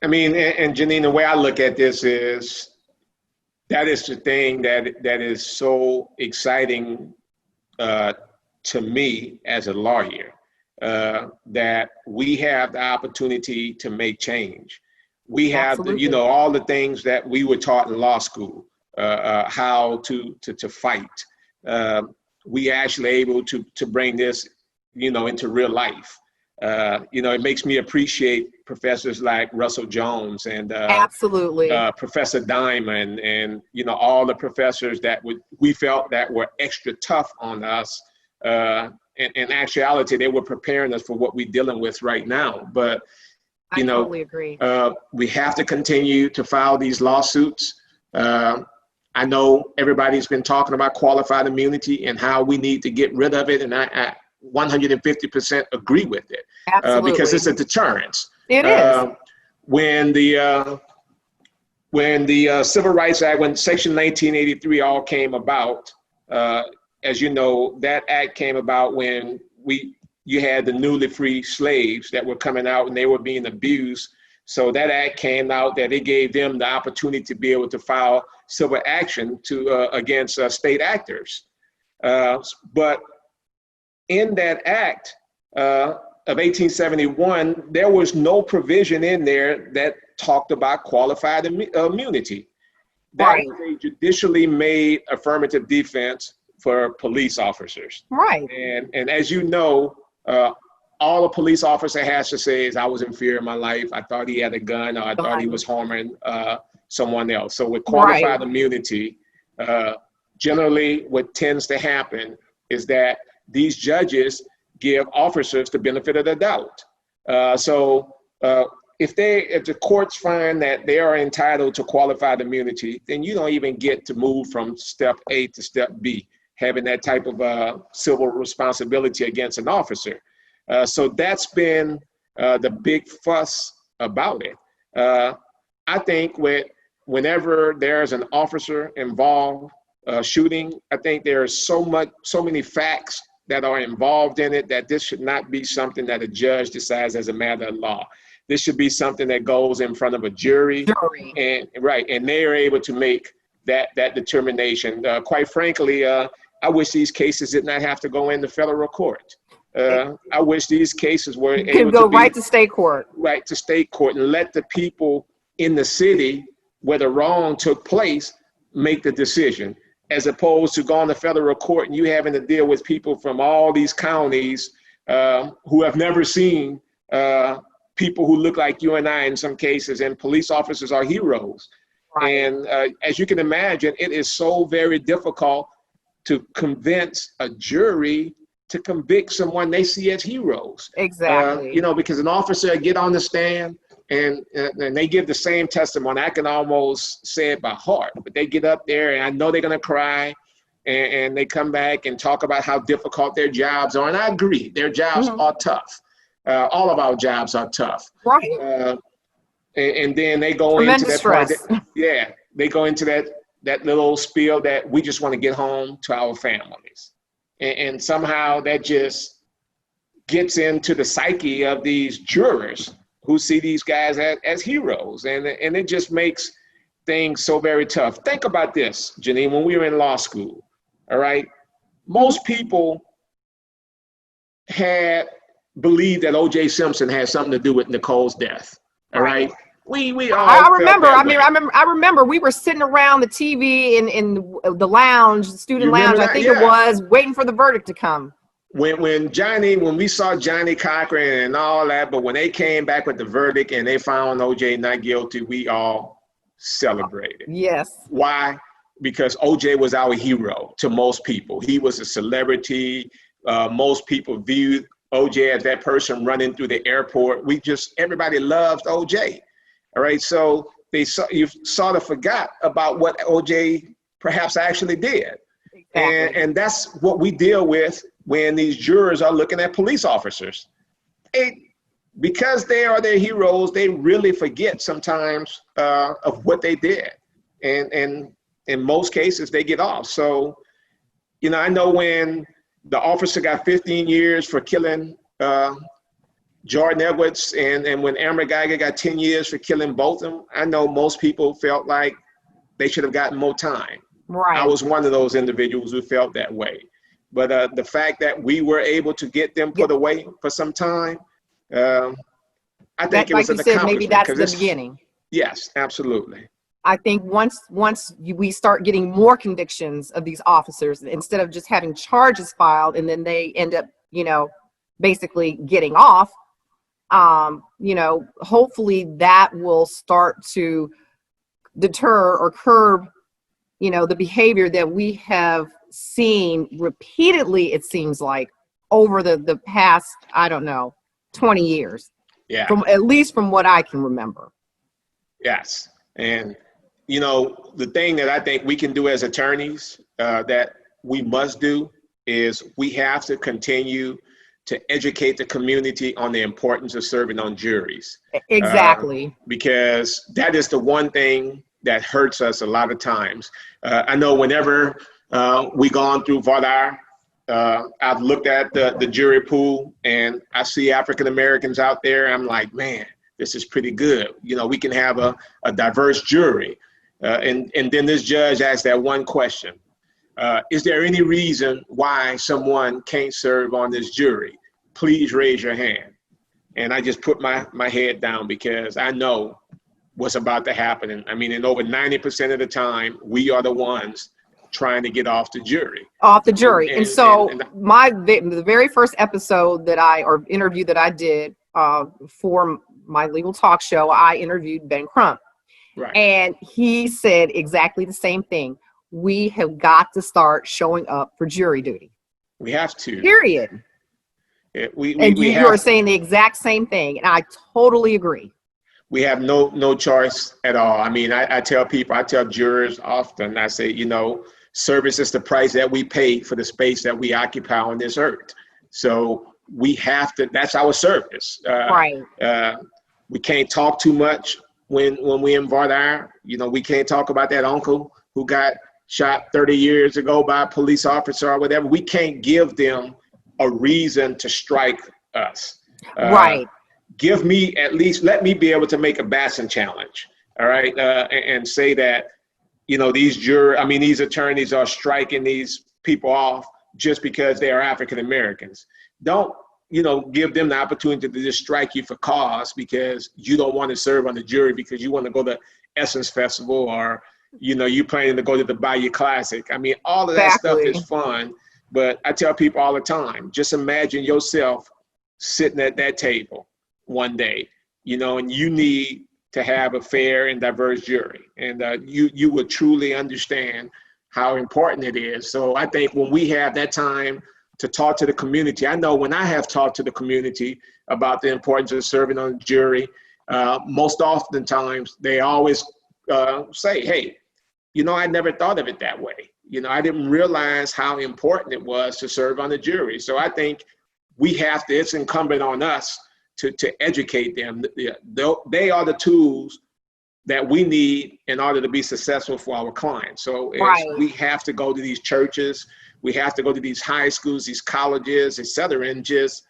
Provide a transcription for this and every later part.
I mean, and Janine, the way I look at this is that is the thing that is so exciting to me as a lawyer, that we have the opportunity to make change. We have the, Absolutely. all the things that we were taught in law school, how to fight. We actually able to bring this, into real life. It makes me appreciate professors like Russell Jones and Absolutely. Professor Diamond and, all the professors that we felt that were extra tough on us. In actuality, they were preparing us for what we're dealing with right now. But, I totally agree. we have to continue to file these lawsuits. I know everybody's been talking about qualified immunity and how we need to get rid of it. And I 150% agree with it, because it's a deterrence. It is. When the Civil Rights Act, when Section 1983 all came about, as you know, that act came about when you had the newly free slaves that were coming out and they were being abused. So that act came out that it gave them the opportunity to be able to file civil action against state actors. But in that act of 1871, there was no provision in there that talked about qualified immunity. That was a judicially made affirmative defense for police officers. Right. And as you know, all a police officer has to say is, I was in fear of my life. I thought he had a gun, or I thought he was harming someone else. So with qualified immunity, generally what tends to happen is that these judges give officers the benefit of the doubt. If the courts find that they are entitled to qualified immunity, then you don't even get to move from step A to step B, having that type of civil responsibility against an officer. So that's been the big fuss about it. I think whenever there's an officer involved shooting, I think there's so many facts that are involved in it that this should not be something that a judge decides as a matter of law. This should be something that goes in front of a jury. And they're able to make that determination. Quite frankly, I wish these cases did not have to go into federal court. I wish these cases were able to go right to state court. Right to state court, and let the people in the city where the wrong took place make the decision, as opposed to going to federal court and you having to deal with people from all these counties who have never seen people who look like you and I in some cases, and police officers are heroes. And as you can imagine, it is so very difficult to convince a jury to convict someone they see as heroes. Exactly. Because an officer get on the stand and they give the same testimony. I can almost say it by heart, but they get up there and I know they're going to cry, and they come back and talk about how difficult their jobs are. And I agree, their jobs are tough. All of our jobs are tough. Right. And then they go into that stress. They go into that little spiel that we just want to get home to our families. And somehow that just gets into the psyche of these jurors who see these guys as heroes. And it just makes things so very tough. Think about this, Janine, when we were in law school, all right? Most people had believed that O.J. Simpson had something to do with Nicole's death, all right? We all I remember we were sitting around the TV in the lounge, student lounge, I think it was, waiting for the verdict to come. When we saw Johnny Cochran and all that, but when they came back with the verdict and they found OJ not guilty, we all celebrated. Yes. Why? Because OJ was our hero to most people. He was a celebrity. Most people viewed OJ as that person running through the airport. Everybody loved OJ. All right, so you sort of forgot about what OJ perhaps actually did. Exactly. And that's what we deal with when these jurors are looking at police officers. Because they are their heroes, they really forget sometimes of what they did. And in most cases, they get off. So, I know when the officer got 15 years for killing Jordan Edwards and when Amber Geiger got 10 years for killing both of them, I know most people felt like they should have gotten more time. Right. I was one of those individuals who felt that way. But the fact that we were able to get them put away for some time, I think it was an accomplishment. Maybe that's the beginning. Yes, absolutely. I think once we start getting more convictions of these officers, instead of just having charges filed and then they end up, basically getting off, hopefully that will start to deter or curb, the behavior that we have seen repeatedly, it seems like, over the past, 20 years. Yeah. At least from what I can remember. Yes. And, the thing that I think we can do as attorneys that we must do is we have to continue to educate the community on the importance of serving on juries. Exactly. Because that is the one thing that hurts us a lot of times. I know whenever we gone through Vardar, I've looked at the jury pool and I see African Americans out there. I'm like, man, this is pretty good. We can have a diverse jury. And then this judge asked that one question. Is there any reason why someone can't serve on this jury? Please raise your hand. And I just put my head down because I know what's about to happen. And and over 90% of the time, we are the ones trying to get off the jury. And so the very first episode interview that I did for my legal talk show, I interviewed Ben Crump. Right. And he said exactly the same thing. We have got to start showing up for jury duty. We have to. Period. You are saying the exact same thing, and I totally agree. We have no choice at all. I tell jurors often, I say, service is the price that we pay for the space that we occupy on this earth. So we have to, that's our service. Right. We can't talk too much when we in Vardar. We can't talk about that uncle who got shot 30 years ago by a police officer or whatever. We can't give them a reason to strike us. Right. Give me let me be able to make a Batson challenge. All right. And say that, these attorneys are striking these people off just because they are African Americans. Don't, give them the opportunity to just strike you for cause because you don't want to serve on the jury because you want to go to Essence Festival or, you planning to go to the Bayou Classic. All of that stuff is fun, but I tell people all the time, just imagine yourself sitting at that table one day, and you need to have a fair and diverse jury. And you would truly understand how important it is. So I think when we have that time to talk to the community, I know when I have talked to the community about the importance of serving on the jury, most oftentimes they always say, hey, I never thought of it that way. I didn't realize how important it was to serve on the jury. So I think it's incumbent on us to educate them. They are the tools that we need in order to be successful for our clients. So we have to go to these churches, we have to go to these high schools, these colleges, et cetera, and just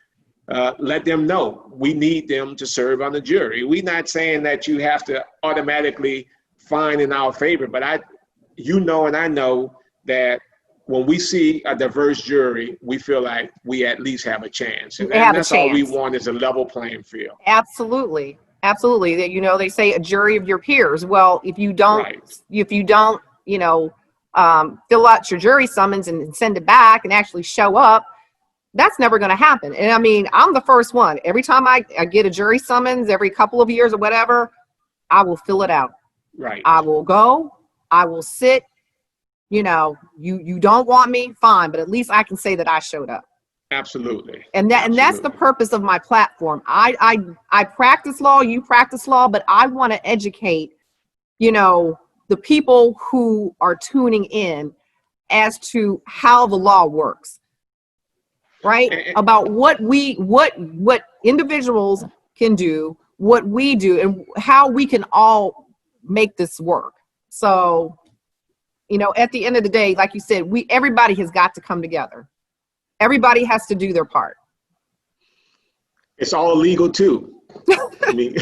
let them know we need them to serve on the jury. We're not saying that you have to automatically find in our favor, but I know that when we see a diverse jury, we feel like we at least have a chance. And that's all we want is a level playing field. Absolutely. Absolutely. They say a jury of your peers. Well, if you don't, fill out your jury summons and send it back and actually show up, that's never going to happen. And I'm the first one. Every time I get a jury summons, every couple of years or whatever, I will fill it out. Right. I will go, I will sit. You don't want me, fine, but at least I can say that I showed up. Absolutely. And that's the purpose of my platform. I practice law, you practice law, but I want to educate, the people who are tuning in as to how the law works. Right? About what individuals can do, what we do, and how we can all make this work. So, at the end of the day, like you said, everybody has got to come together. Everybody has to do their part. It's all legal too. I mean,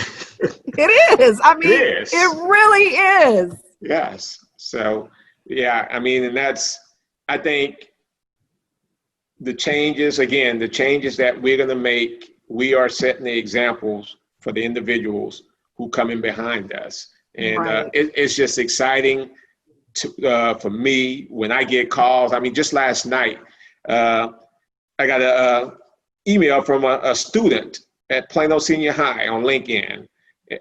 It is. I mean, it is. it really is. Yes. So, yeah, I mean, and that's, I think the changes that we're going to make, we are setting the examples for the individuals who come in behind us. And Right. it's just exciting for me when I get calls. I mean, just last night, I got a email from a student at Plano Senior High on LinkedIn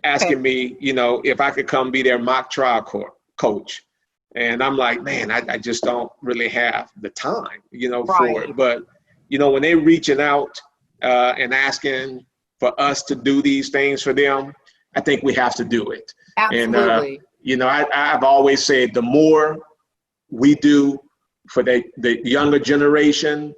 asking me, if I could come be their mock trial coach. And I'm like, man, I just don't really have the time, for it. But, when they're reaching out and asking for us to do these things for them, I think we have to do it. Absolutely. And, I've always said the more we do for the younger generation,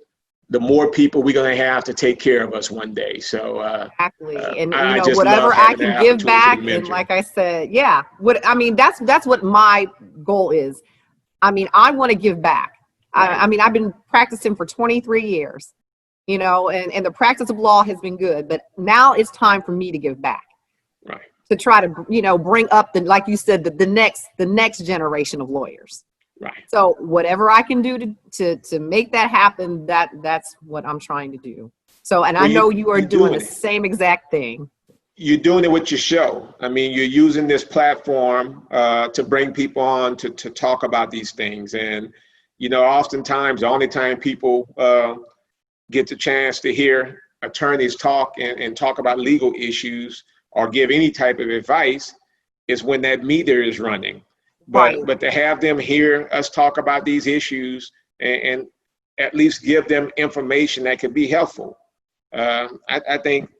the more people we're going to have to take care of us one day. So exactly. And I just whatever love I having can the give back, opportunity to and mentor. like I said, yeah, that's what my goal is. I mean, I want to give back. Right. I mean, I've been practicing for 23 years, and the practice of law has been good, but now it's time for me to give back. Right. To try to, bring up like you said, the next generation of lawyers. Right. So whatever I can do to make that happen, that's what I'm trying to do. So, and I know you are doing the same exact thing. You're doing it with your show. I mean, you're using this platform to bring people on to talk about these things. And, oftentimes the only time people get the chance to hear attorneys talk and talk about legal issues or give any type of advice is when that meter is running. But to have them hear us talk about these issues and at least give them information that can be helpful, I think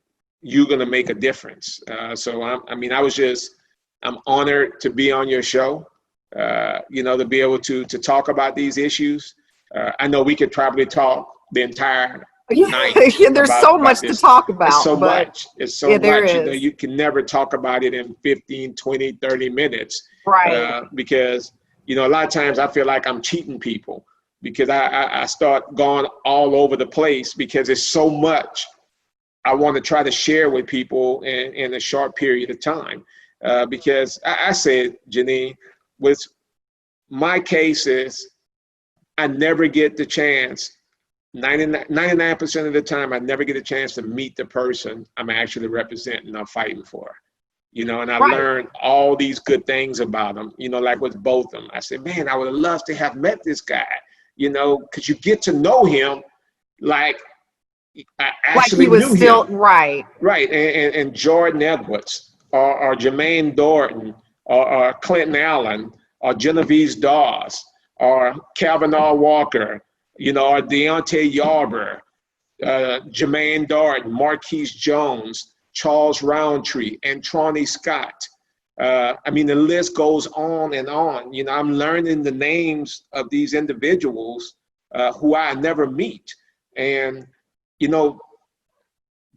you're going to make a difference. So I'm honored to be on your show, to be able to talk about these issues. I know we could probably talk the entire night. There's so much to talk about. It's so much. It's so much. Is. You can never talk about it in 15, 20, 30 minutes. Right. Because, a lot of times I feel like I'm cheating people because I start going all over the place because it's so much I want to try to share with people in a short period of time. Because I said, Janine, with my cases, I never get the chance. 99% of the time, I never get a chance to meet the person I'm actually representing or fighting for. And I learned all these good things about them, like with both of them. I said, man, I would have loved to have met this guy, because you get to know him like I actually knew him. Right. Right. And Jordan Edwards or Jermaine Dorton or Clinton Allen or Genevieve Dawes or Kavanaugh Walker, or Deontay Yarber, Jermaine Darden, Marquise Jones, Charles Roundtree, and Tronny Scott. The list goes on and on. I'm learning the names of these individuals who I never meet. And,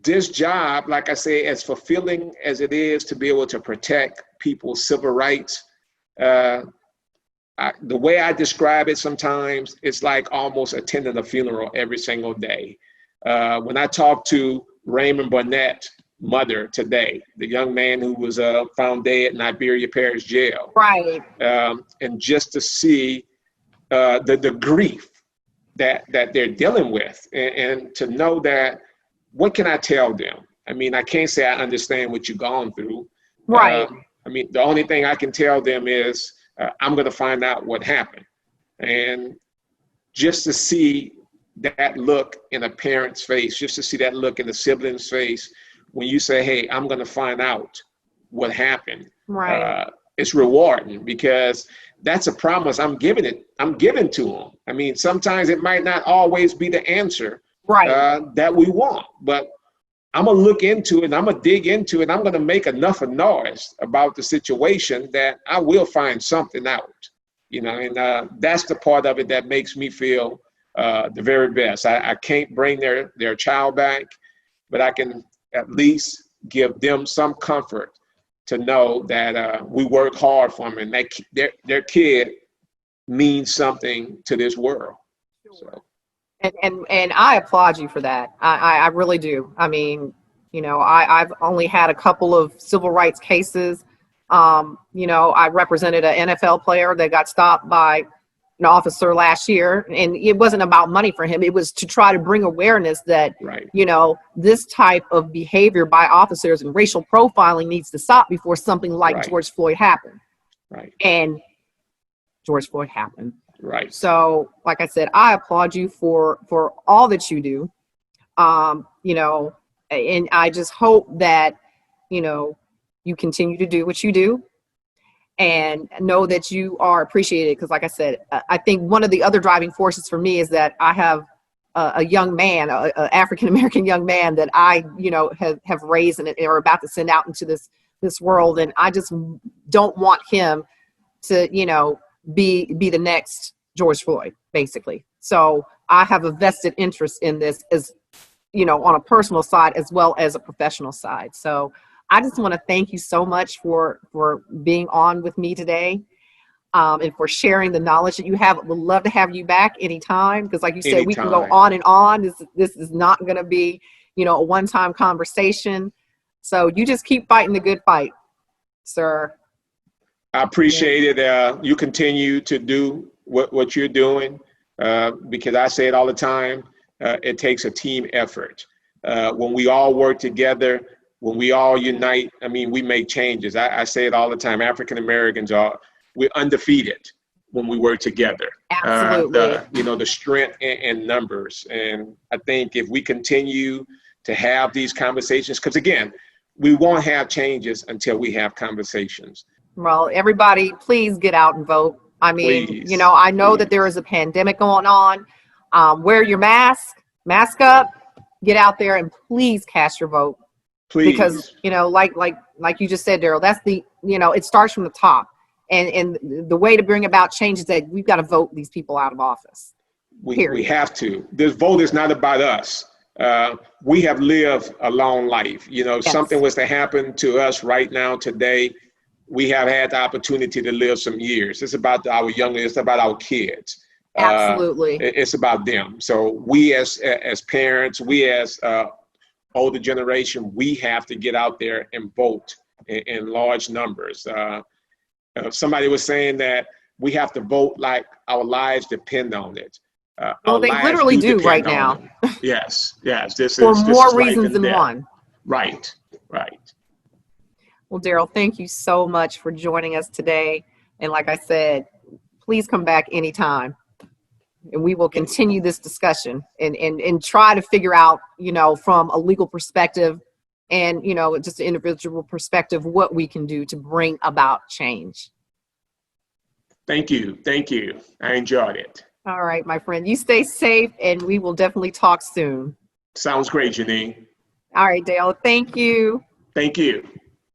this job, like I say, as fulfilling as it is to be able to protect people's civil rights, the way I describe it sometimes, it's like almost attending a funeral every single day. When I talk to Raymond Barnett's mother today, the young man who was found dead in Iberia Parish Jail. Right. And just to see the grief that they're dealing with and to know that, what can I tell them? I can't say I understand what you've gone through. Right. The only thing I can tell them is I'm going to find out what happened. And just to see that look in a parent's face, just to see that look in the sibling's face, when you say, hey, I'm going to find out what happened. Right. It's rewarding because that's a promise I'm giving to them. Sometimes it might not always be the answer that we want, but I'm going to look into it, I'm going to dig into it, I'm going to make enough of noise about the situation that I will find something out, and that's the part of it that makes me feel the very best. I can't bring their child back, but I can at least give them some comfort to know that we work hard for them and that their kid means something to this world. So. And I applaud you for that. I really do. You know, I've only had a couple of civil rights cases. You know, I represented an NFL player that got stopped by an officer last year, and it wasn't about money for him. It was to try to bring awareness that, Right. you know, this type of behavior by officers and racial profiling needs to stop before something like Right. George Floyd happened. Right. And George Floyd happened. Right. So, like I said, I applaud you for all that you do. You know, and I just hope that, you know, you continue to do what you do and know that you are appreciated. Because like I said, I think one of the other driving forces for me is that I have a young man, a African-American young man that I, you know, have raised and are about to send out into this world. And I just don't want him to, you know, be the next George Floyd, basically. So I have a vested interest in this, as you know, on a personal side as well as a professional side. So I just want to thank you so much for being on with me today, and for sharing the knowledge that you have. Would love to have you back anytime, because like you said, we can go on and on. This is not going to be, you know, a one-time conversation. So you just keep fighting the good fight, sir. I appreciate it. You continue to do what you're doing, because I say it all the time. It takes a team effort. When we all work together, when we all unite, I mean, we make changes. I say it all the time. African Americans we're undefeated when we work together. Absolutely. You know, the strength in numbers. And I think if we continue to have these conversations, because again, we won't have changes until we have conversations. Well, everybody, please get out and vote. I mean, Please, you know, I know that there is a pandemic going on. Wear your mask up, get out there, and please cast your vote. please. Because, you know, like you just said, Daryl, that's the, you know, it starts from the top. And the way to bring about change is that we've got to vote these people out of office. We have to. This vote is not about us. We have lived a long life. You know, if something was to happen to us right now, today, we have had the opportunity to live some years. It's about our young, it's about our kids. Absolutely. It's about them. So we as parents, we as older generation, we have to get out there and vote in large numbers. Somebody was saying that we have to vote like our lives depend on it. Well, they literally do right now. Yes. This for is more reasons than one. Right. Well, Daryl, thank you so much for joining us today. And like I said, please come back anytime. And we will continue this discussion and try to figure out, you know, from a legal perspective and, you know, just an individual perspective, what we can do to bring about change. Thank you. I enjoyed it. All right, my friend. You stay safe, and we will definitely talk soon. Sounds great, Janine. All right, Dale. Thank you. Thank you.